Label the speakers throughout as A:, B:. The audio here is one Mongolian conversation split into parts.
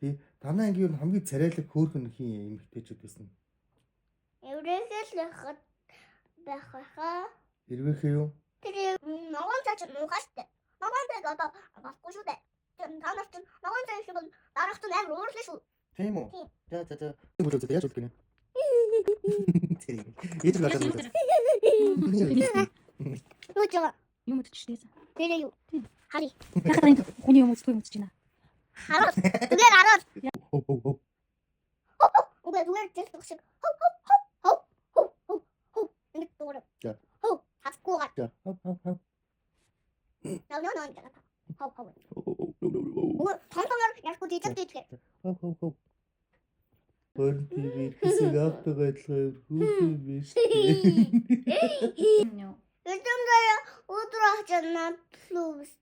A: Тий. Танай ангийн хамгийн царайлаг хөөрхөн хин эмэгтэйчүүд байсан.
B: Еврейхэл байхаа.
A: Хэрвээхээ юу?
B: Тэр ногоон цаач муухаштай. Ногоон цааг одоо авахгүй шүү дээ. Та нарт ногоон цааш шиг дарахт нь амар уурлаа шүү.
A: Тийм үү? За. Бүгд яаж үл гинэ? Тийм. Ээж л болоод байна.
B: Юу ч яа.
C: Юм утчихсан.
B: Тэр юу? Хари.
C: Яхаа энэ хүний юм үзгүй юм үзэж байна.
B: Хараад. Зүгээр хараад.
A: Хөө.
B: Уг зүгээр зэрэг шиг. Нэг зүгээр.
A: За.
B: Хатгуугаа.
A: За. Хав.
B: Ноо. Уг тонтонор яг үгүй тийчээ.
A: Хөө. Борн ТV хэсэг автог адилхан хүүхэн биш.
B: Өдөртөө өдөр хачнаа лүүс.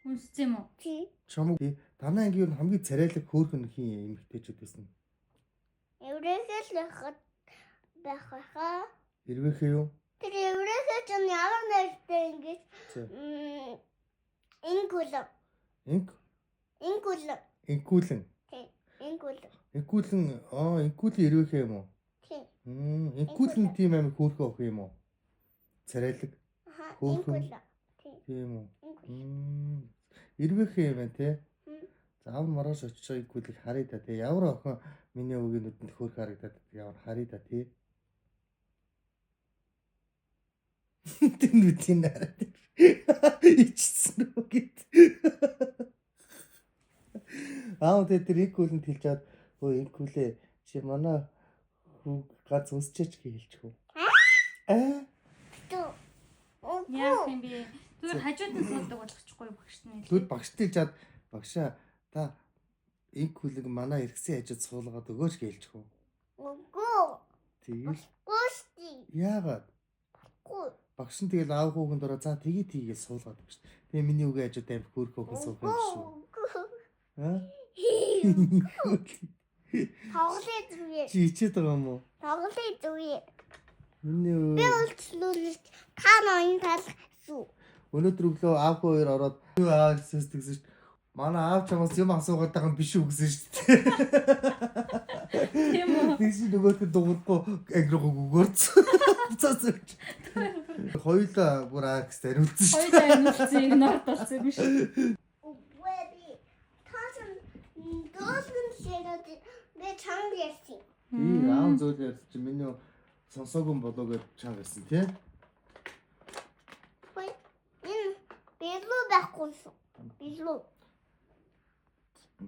C: Үнссэн юм уу?
B: Тий.
A: Чамаг танай ангийн хамгийн царайлаг хөөрхөн хин эмэгтэйчүүд байсан.
B: Еврейхэл байхаа.
A: Хэрвээхээ юу?
B: Тэр еврейхэл чинь ямар нэртэй ингэж ингүүл.
A: Инкүүлэн.
B: Тий. Ингүүл.
A: Инкүүлэн хэрвээхээ юм уу?
B: Тий.
A: Инкүүлэн тийм амир хөөрхөн өх юм уу? Царайлаг.
B: Ингүүл. Тий.
A: Тийм үү? Хэрвээхээ юм байна те. Заавал маргааш очиж байгаа инкүүлийг харъя да те. Ямар охин миний өгийн нүдэнд хөөрх харагдаад ямар харъя да те. Тэн нүдийн нараад. Ичсэн үү гэд. Тэр инкүүлэнд хэлж чад өө инкүүлээ чи манай хүүг гац өсчээч гэж хэлчихв.
C: Яах юм бэ? Зүгээр хажууд нь суудаг болгочихгүй багш нь.
A: Тэгвэл багштай хэлж чад багшаа та инкүүлэг манай эргэсэн хажууд суулгаад өгөөч гэж хэлчихв.
B: Үгүй.
A: Тэгэл
B: Гүшти.
A: яагаад?
B: Үгүй.
A: Багш нь тэгэл аав хүүхэн дөрөө за тгийгээ суулгаад өгч. Тэгээ миний үгээ хажууд амир хөөрхөн өхөн суух юм биш үү?
B: Тоглоё зүгээ.
A: Чи ичээд байгаа юм уу?
B: Тоглоё зүгээ.
A: Миний
B: Би үлчлүүлж канаын талхсуу.
A: өнөөдөр өглөө аав хүү хоёр ороод юу аа гэсээс тэгсэн шүү дээ. Манай аав чамаас юм асуугаад байгаа юм биш үү гэсэн шүү дээ.
C: Тийм үү?
A: Тэгсэн нөгөөдгөө дуурахгүй ангиргаг өгөөрцөн. Цаасч. Хоёулаа бүр аа гэж тариулсан шүү.
C: Хоёулаа нүцсэн игнорд болсон юм шиг.
B: Үгүй би таасан доосон ширээд би чанга ярьсан.
A: Аав зүйл ярьсан чи миний сонсоогүй болоо гэж чанга гэсэн тий.
B: Хөөе. Энэ билүү байхгүй шүү. Билүү.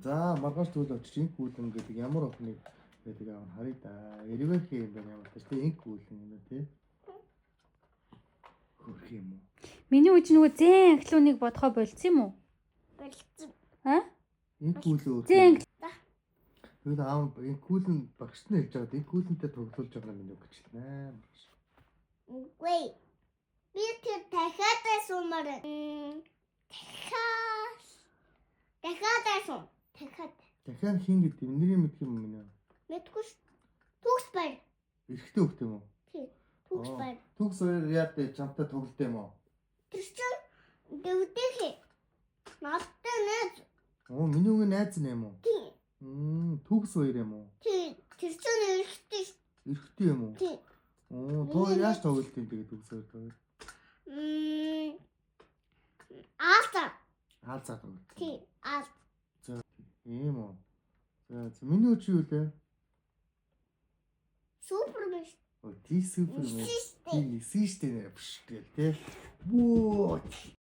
A: За маргааш тэгвэл очиж инк үүлэн гэдэг ямар охиныг гэдэг аа харъя да. Эрвээхээ юм байна ямар ч тийм инк үүлэн юм тий. Хөрх юм уу?
C: Миний үуч нөгөө зэн анхлууныг бодхоо болцсон юм уу?
B: Болцсон.
A: Инк үүлэн
C: Зэн
A: тэр аав инк үүлэн багш нь хэлж байгаа инк үүлэнтэй тоглуулж байгаа юм уу гэж байна.
B: Үгүй. Би тэр дахиад сумаар. Дахиад.
A: Дахиад хин гэдэг юм нэрийг мэдх юм уу минь?
B: Мэдгүй ш. Төгс байр.
A: Эрэгтэй хөхт юм уу?
B: Тий. Төгс байр.
A: Төгс хоёр яад чамтай тоглолт юм уу?
B: Тэр чинь дэвдэх. Надтай найз.
A: Миний үгийн найз нь юм уу?
B: Тий.
A: Төгс хоёр юм уу?
B: Тий. Тэр чинь эрэхтэй ш.
A: Эрэгтэй юм уу?
B: Тий.
A: Тоо яаж тоглолт юм тэгээд төгс хоёр.
B: Аалта.
A: Хаалцаа тоглолт.
B: Тий. Аалт.
A: Ийм үү. За миний үчи юу лээ?
B: Супермен.
A: Тий супер.
B: Систем.
A: Тий систем биш гэл тий. Бөө.